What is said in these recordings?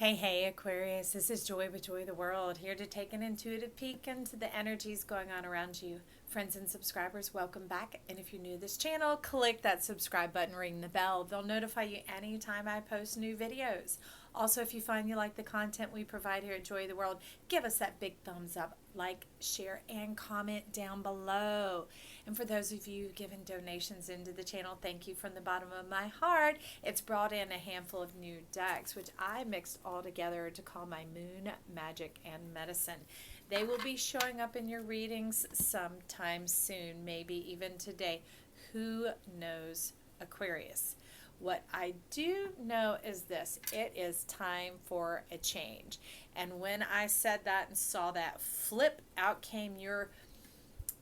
Hey, Aquarius, this is Joy with Joy the World, here to take an intuitive peek into the energies going on around you. Friends and subscribers, welcome back. And if you're new to this channel, click that subscribe button, ring the bell. They'll notify you anytime I post new videos. Also, if you find you like the content we provide here at Joy of the World, give us that big thumbs up, like, share, and comment down below. And for those of you giving donations into the channel, thank you from the bottom of my heart. It's brought in a handful of new decks, which I mixed all together to call my Moon, Magic, and Medicine. They will be showing up in your readings sometime soon, maybe even today. Who knows, Aquarius? What I do know is this: it is time for a change. And when I said that and saw that, flip, out came your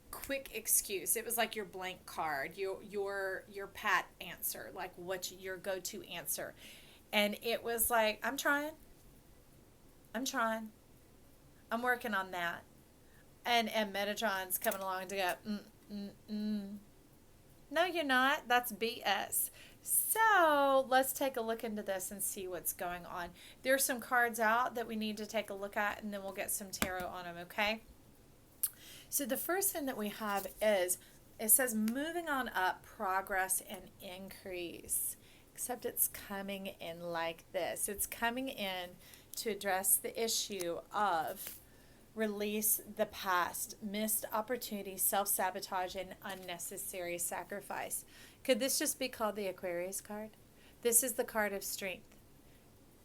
quick excuse. It was like your blank card, your pat answer, like what's your go-to answer. And it was like, I'm trying, I'm working on that. And Metatron's coming along to go, no, you're not. That's BS. So let's take a look into this and see what's going on. There's some cards out that we need to take a look at, and then we'll get some tarot on them, okay? So the first thing that we have is, it says moving on up, progress and increase. Except it's coming in like this. It's coming in to address the issue of release the past, missed opportunities, self-sabotage, and unnecessary sacrifice. Could this just be called the Aquarius card? This is the card of strength.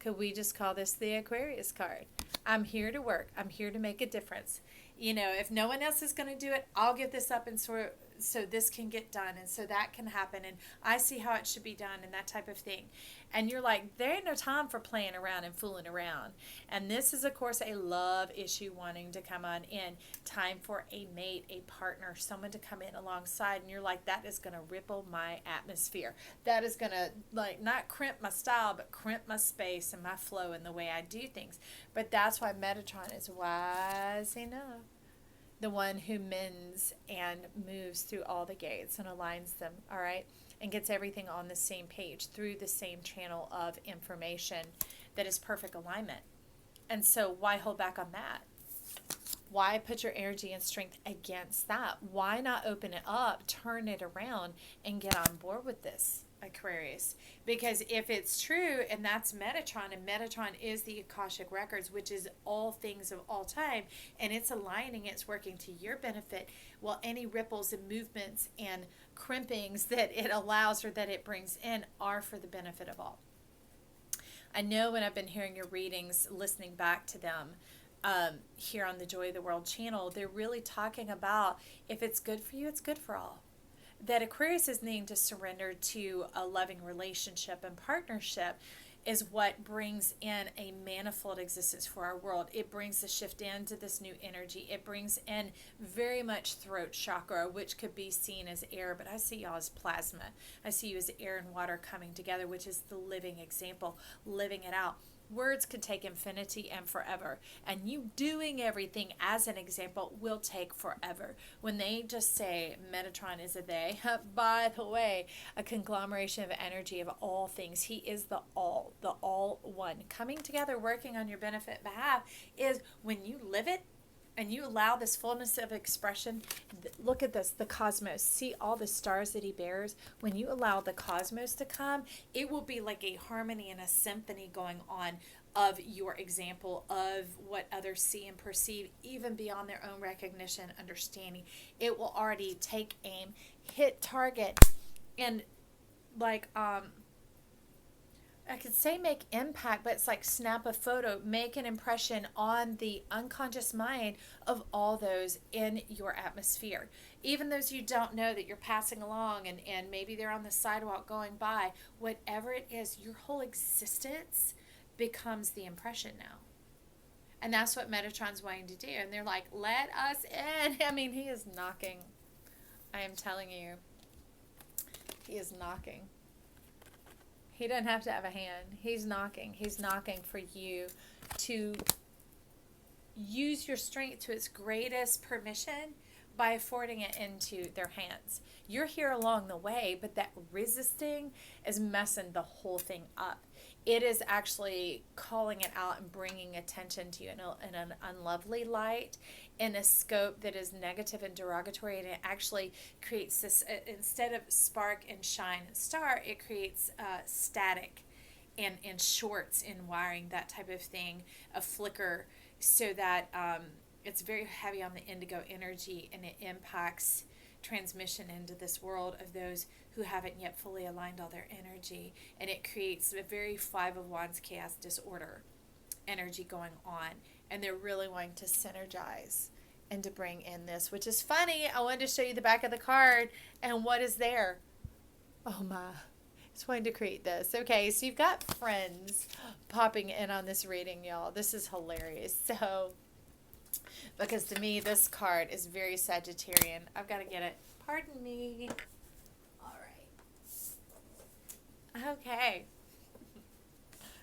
Could we just call this the Aquarius card? I'm here to work. I'm here to make a difference. You know, if no one else is going to do it, I'll get this up and so this can get done and so that can happen, and I see how it should be done and that type of thing. And you're like, there ain't no time for playing around and fooling around. And this is, of course, a love issue wanting to come on in. Time for a mate, a partner, someone to come in alongside. And you're like, that is going to ripple my atmosphere. That is going to, like, not crimp my style, but crimp my space and my flow and the way I do things. But that's why Metatron is wise enough, the one who mends and moves through all the gates and aligns them, all right, and gets everything on the same page through the same channel of information that is perfect alignment. And so why hold back on that? Why put your energy and strength against that? Why not open it up, turn it around, and get on board with this, Aquarius? Because if it's true, and that's Metatron, and Metatron is the Akashic Records, which is all things of all time, and it's aligning, it's working to your benefit, well, any ripples and movements and crimpings that it allows or that it brings in are for the benefit of all. I know when I've been hearing your readings, listening back to them, here on the Joy of the World channel, they're really talking about, if it's good for you, it's good for all. That Aquarius is needing to surrender to a loving relationship and partnership is what brings in a manifold existence for our world. It brings the shift into this new energy. It brings in very much throat chakra, which could be seen as air, but I see y'all as plasma. I see you as air and water coming together, which is the living example, living it out. Words could take infinity and forever, and you doing everything as an example will take forever. When they just say Metatron is a they, by the way, a conglomeration of energy of all things. He is the all one. Coming together, working on your benefit behalf is when you live it, and you allow this fullness of expression. Look at this, the cosmos. See all the stars that he bears? When you allow the cosmos to come, it will be like a harmony and a symphony going on of your example, of what others see and perceive, even beyond their own recognition, understanding. It will already take aim, hit target, and like, I could say make impact, but it's like snap a photo, make an impression on the unconscious mind of all those in your atmosphere. Even those you don't know that you're passing along, and maybe they're on the sidewalk going by. Whatever it is, your whole existence becomes the impression now. And that's what Metatron's wanting to do. And they're like, let us in. I mean, he is knocking. I am telling you, he is knocking. He doesn't have to have a hand. He's knocking. He's knocking for you to use your strength to its greatest permission by affording it into their hands. You're here along the way, but that resisting is messing the whole thing up. it is actually calling it out and bringing attention to you in an unlovely light, in a scope that is negative and derogatory. And it actually creates this, instead of spark and shine and star, it creates static and shorts in wiring, that type of thing, a flicker, so that it's very heavy on the indigo energy, and it impacts transmission into this world of those who haven't yet fully aligned all their energy. And it creates a very Five of Wands chaos disorder energy going on. And they're really wanting to synergize and to bring in this, which is funny. I wanted to show you the back of the card, and what is there? Oh my. It's wanting to create this. Okay, so you've got friends popping in on this reading, y'all. This is hilarious. So, because to me, this card is very Sagittarian. I've got to get it. Pardon me. All right. Okay.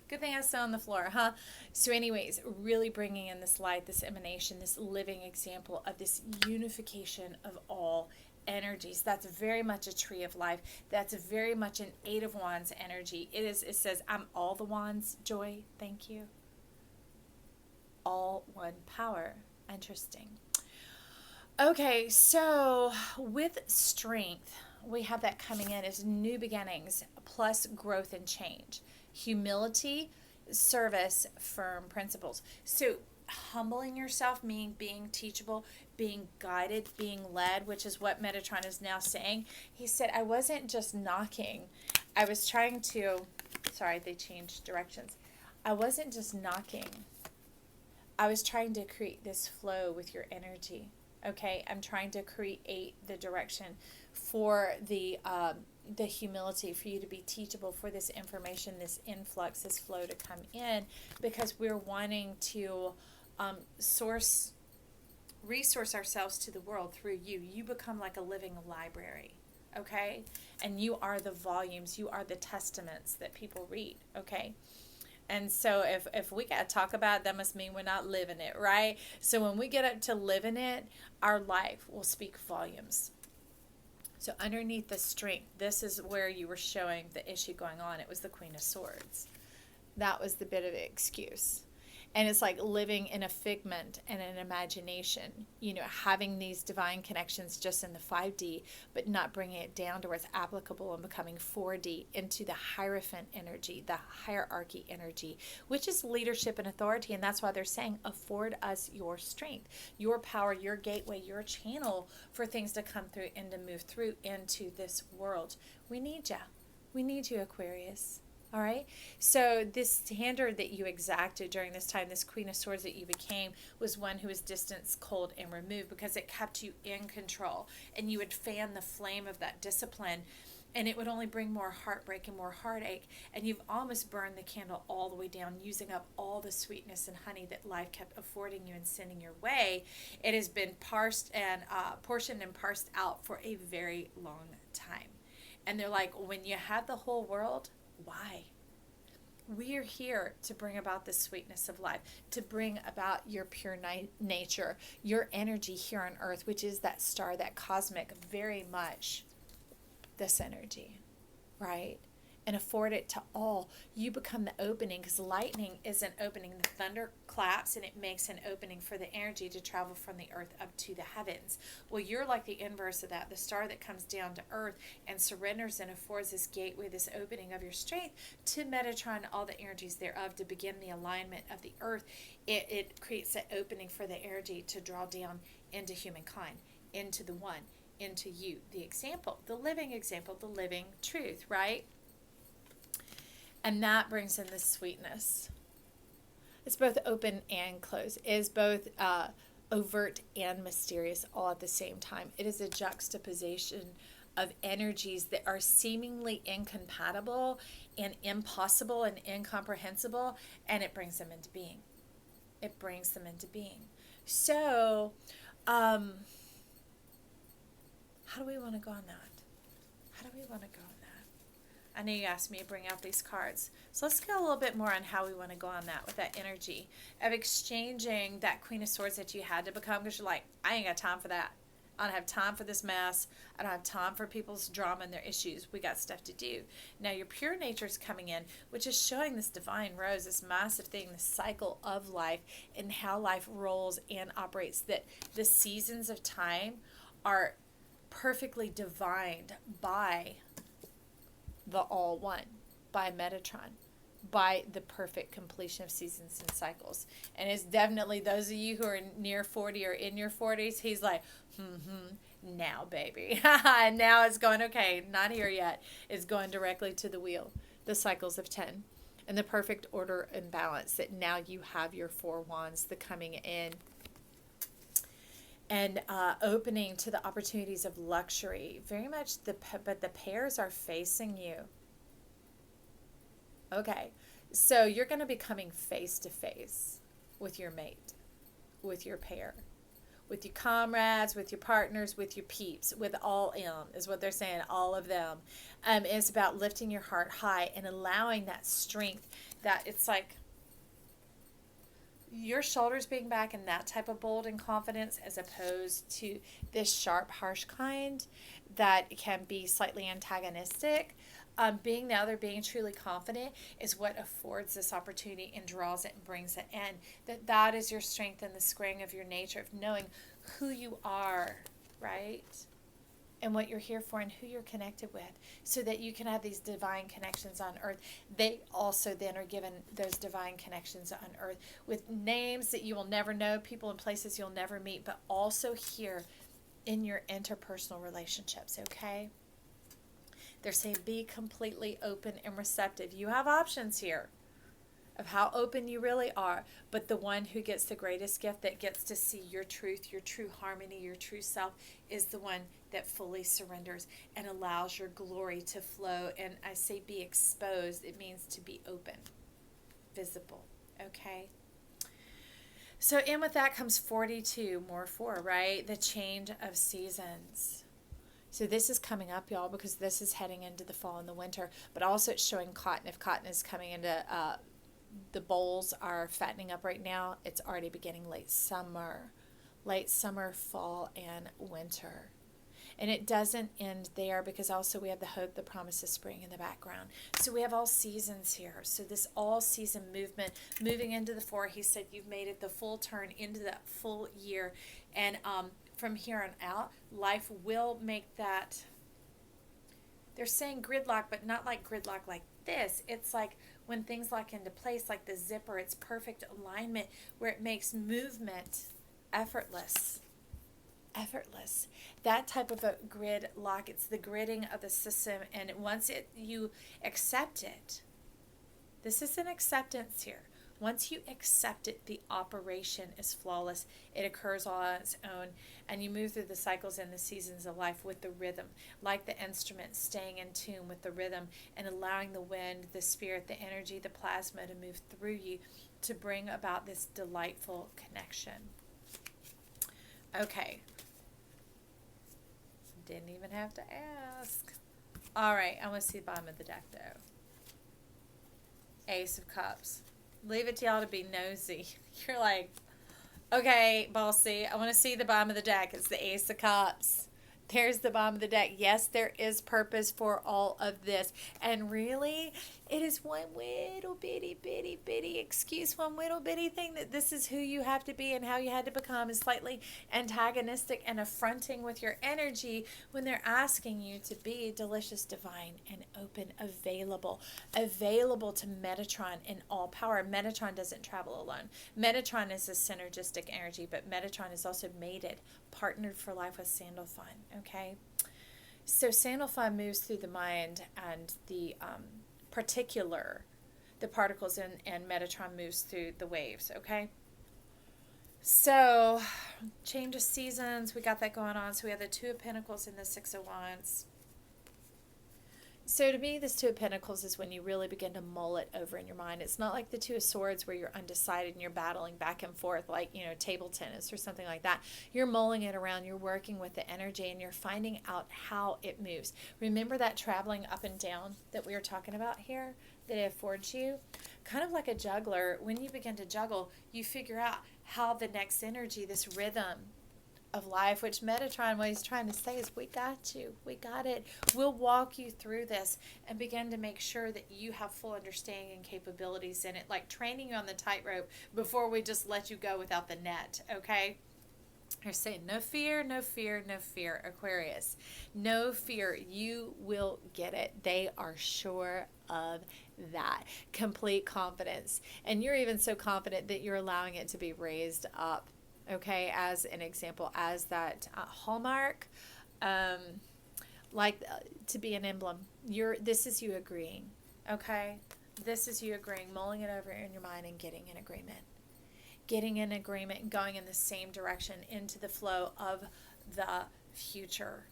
Good thing I was on the floor, huh? So anyways, really bringing in this light, this emanation, this living example of this unification of all energies. That's very much a tree of life. That's very much an Eight of Wands energy. It says, I'm all the wands, Joy. Thank you. All one power. Interesting. Okay, so with strength, we have that coming in as new beginnings plus growth and change. Humility, service, firm principles. So humbling yourself, meaning being teachable, being guided, being led, which is what Metatron is now saying. He said, I wasn't just knocking. I was trying to, sorry, they changed directions. I wasn't just knocking. I was trying to create this flow with your energy. Okay, I'm trying to create the direction for the humility, for you to be teachable, for this information, this influx, this flow to come in, because we're wanting to resource ourselves to the world through you. You become like a living library, okay? And you are the volumes, you are the testaments that people read, okay? And so if we got to talk about it, that must mean we're not living it, right? So when we get up to living it, our life will speak volumes. So underneath the strength, this is where you were showing the issue going on. It was the Queen of Swords. That was the bit of the excuse. And it's like living in a figment and an imagination, you know, having these divine connections just in the 5D, but not bringing it down to where it's applicable and becoming 4D into the Hierophant energy, the hierarchy energy, which is leadership and authority. And that's why they're saying, afford us your strength, your power, your gateway, your channel for things to come through and to move through into this world. We need you. We need you, Aquarius. All right, so this standard that you exacted during this time, this Queen of Swords that you became, was one who was distanced, cold, and removed, because it kept you in control, and you would fan the flame of that discipline, and it would only bring more heartbreak and more heartache, and you've almost burned the candle all the way down, using up all the sweetness and honey that life kept affording you and sending your way. It has been parsed and portioned and parsed out for a very long time. And they're like, when you have the whole world, why? We are here to bring about the sweetness of life, to bring about your pure nature, your energy here on earth, which is that star, that cosmic, very much this energy, right? And afford it to all. You become the opening, because lightning is an opening. The thunder claps and it makes an opening for the energy to travel from the earth up to the heavens. Well, you're like the inverse of that, the star that comes down to earth and surrenders and affords this gateway, this opening of your strength to Metatron, all the energies thereof, to begin the alignment of the earth. It creates that opening for the energy to draw down into humankind, into the one, into you, the example, the living truth, right? And that brings in the sweetness. It's both open and closed. It is both overt and mysterious all at the same time. It is a juxtaposition of energies that are seemingly incompatible and impossible and incomprehensible, and it brings them into being. It brings them into being. So, how do we want to go on that? How do we want to go on that? I know you asked me to bring out these cards. So let's go a little bit more on how we want to go on that, with that energy of exchanging that Queen of Swords that you had to become, because you're like, I ain't got time for that. I don't have time for this mess. I don't have time for people's drama and their issues. We got stuff to do. Now your pure nature is coming in, which is showing this divine rose, this massive thing, the cycle of life and how life rolls and operates, that the seasons of time are perfectly divined by the all one, by Metatron, by the perfect completion of seasons and cycles. And it's definitely those of you who are near 40 or in your 40s, he's like, now baby. Now it's going, okay, not here yet. It's going directly to the wheel, the cycles of 10, and the perfect order and balance, that now you have your 4 wands, the coming in and opening to the opportunities of luxury. Very much, but the pairs are facing you. Okay, so you're going to be coming face to face with your mate, with your pair, with your comrades, with your partners, with your peeps, with all is what they're saying, all of them. It's about lifting your heart high and allowing that strength, that it's like your shoulders being back in that type of bold and confidence, as opposed to this sharp, harsh kind that can be slightly antagonistic. Being the other, being truly confident, is what affords this opportunity and draws it and brings it in. That is your strength and the spring of your nature, of knowing who you are, right? And what you're here for and who you're connected with, so that you can have these divine connections on earth. They also then are given those divine connections on earth with names that you will never know, people and places you'll never meet, but also here in your interpersonal relationships, okay? They're saying be completely open and receptive. You have options here of how open you really are, but the one who gets the greatest gift, that gets to see your truth, your true harmony, your true self, is the one that fully surrenders and allows your glory to flow. And I say be exposed. It means to be open, visible, okay? So in with that comes 42, more 4, right? The change of seasons. So this is coming up, y'all, because this is heading into the fall and the winter, but also it's showing cotton. If cotton is coming into, the bolls are fattening up right now, it's already beginning late summer, fall, and winter. And it doesn't end there, because also we have the hope, the promise of spring in the background. So we have all seasons here. So this all season movement, moving into the 4, he said you've made it the full turn into that full year. And from here on out, life will make that, they're saying gridlock, but not like gridlock like this. It's like when things lock into place, like the zipper, it's perfect alignment where it makes movement effortless. That type of a grid lock, it's the gridding of the system. And once you accept it, this is an acceptance here. Once you accept it, the operation is flawless. It occurs all on its own, and you move through the cycles and the seasons of life with the rhythm, like the instrument, staying in tune with the rhythm and allowing the wind, the spirit, the energy, the plasma to move through you to bring about this delightful connection. Okay. Didn't even have to ask. All right, I want to see the bottom of the deck, though. Ace of Cups. Leave it to y'all to be nosy. You're like, okay, bossy, I want to see the bottom of the deck. It's the Ace of Cups. There's the bottom of the deck. Yes, there is purpose for all of this. And really, it is one little bitty excuse, one little bitty thing that this is who you have to be and how you had to become, is slightly antagonistic and affronting with your energy when they're asking you to be delicious, divine, and open, available to Metatron in all power. Metatron doesn't travel alone. Metatron is a synergistic energy, but Metatron is also mated, partnered for life with Sandalphon, okay? So Sandalphon moves through the mind and the the particles, and Metatron moves through the waves, okay? So, change of seasons, we got that going on. So we have the 2 of Pentacles and the 6 of Wands. So to me, this 2 of Pentacles is when you really begin to mull it over in your mind. It's not like the 2 of Swords where you're undecided and you're battling back and forth like, table tennis or something like that. You're mulling it around, you're working with the energy, and you're finding out how it moves. Remember that traveling up and down that we were talking about here, that it affords you? Kind of like a juggler, when you begin to juggle, you figure out how the next energy, this rhythm, of life, which Metatron, what he's trying to say is, we got you. We got it. We'll walk you through this and begin to make sure that you have full understanding and capabilities in it, like training you on the tightrope before we just let you go without the net, okay? They're saying, no fear, no fear, no fear, Aquarius. No fear. You will get it. They are sure of that. Complete confidence. And you're even so confident that you're allowing it to be raised up, okay, as an example, as that hallmark, to be an emblem. This is you agreeing, okay? This is you agreeing, mulling it over in your mind and getting in agreement. Getting in agreement and going in the same direction into the flow of the future.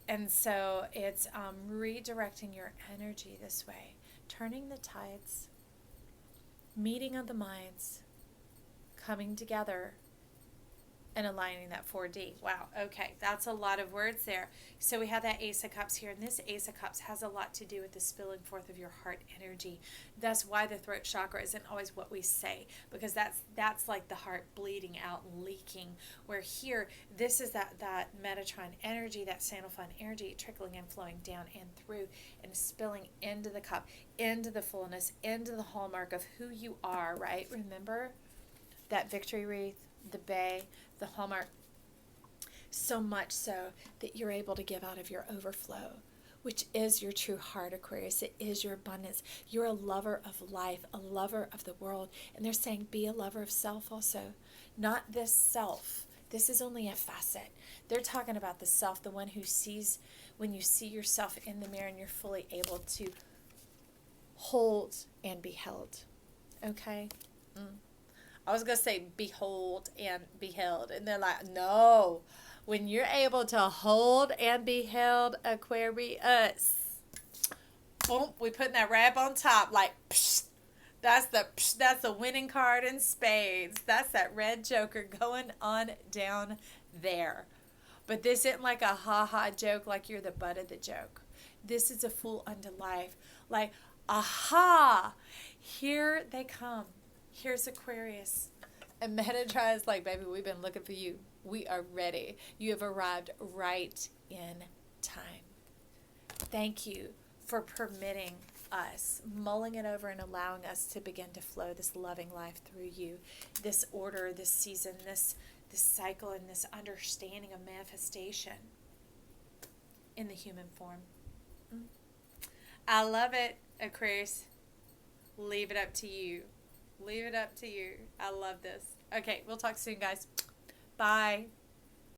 And so it's redirecting your energy this way, turning the tides, meeting of the minds, coming together, and aligning that 4D. Wow, okay, that's a lot of words there. So we have that Ace of Cups here, and this Ace of Cups has a lot to do with the spilling forth of your heart energy. That's why the throat chakra isn't always what we say, because that's like the heart bleeding out and leaking, where here, this is that Metatron energy, that Sandalphon energy, trickling and flowing down and through and spilling into the cup, into the fullness, into the hallmark of who you are, right? Remember that victory wreath, the bay, the hallmark, so much so that you're able to give out of your overflow, which is your true heart, Aquarius. It is your abundance. You're a lover of life, a lover of the world. And they're saying, be a lover of self also. Not this self. This is only a facet. They're talking about the self, the one who sees, when you see yourself in the mirror and you're fully able to hold and be held. Okay? I was going to say behold and be held. And they're like, no. When you're able to hold and be held, Aquarius, boom, we putting that wrap on top like, psh, that's the winning card in spades. That's that red joker going on down there. But this isn't like a ha-ha joke like you're the butt of the joke. This is a fool unto life. Like, aha, here they come. Here's Aquarius. And Metatron is like, baby, we've been looking for you. We are ready. You have arrived right in time. Thank you for permitting us, mulling it over and allowing us to begin to flow this loving life through you, this order, this season, this cycle, and this understanding of manifestation in the human form. I love it, Aquarius. Leave it up to you. Leave it up to you. I love this. Okay, we'll talk soon, guys. Bye.